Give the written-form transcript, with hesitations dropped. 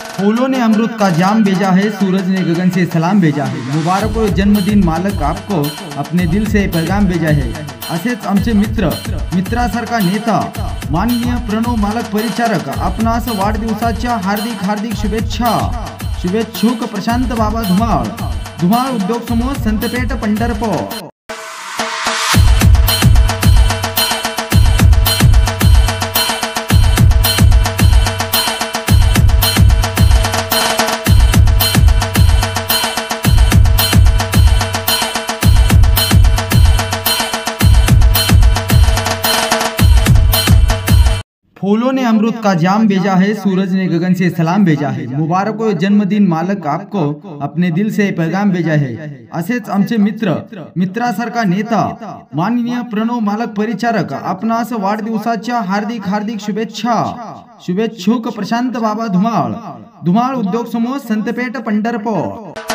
फूलों ने अमृत का जाम भेजा है, सूरज ने गगन से सलाम भेजा है। मुबारक हो जन्मदिन मालक, आपको अपने दिल से पैगाम भेजा है। असेच आमचे मित्रासारखा नेता माननीय प्रणव मालक परिचारक आपणास वाढदिवसाच्या हार्दिक शुभेच्छुक प्रशांत बाबा धुमाळ उद्योग समूह संतपेठ पंढरपूर। फूलों ने अमृत का जाम भेजा है, सूरज ने गगन से सलाम भेजा है। मुबारक हो जन्मदिन मालक, आपको अपने दिल से पैगाम भेजा है। असेच आमचे मित्रासारखा नेता माननीय प्रणव मालक परिचारक आपणास वाढदिवसाच्या हार्दिक शुभेच्छुक प्रशांत बाबा धुमाळ उद्योग समूह संतपेठ पंढरपूर।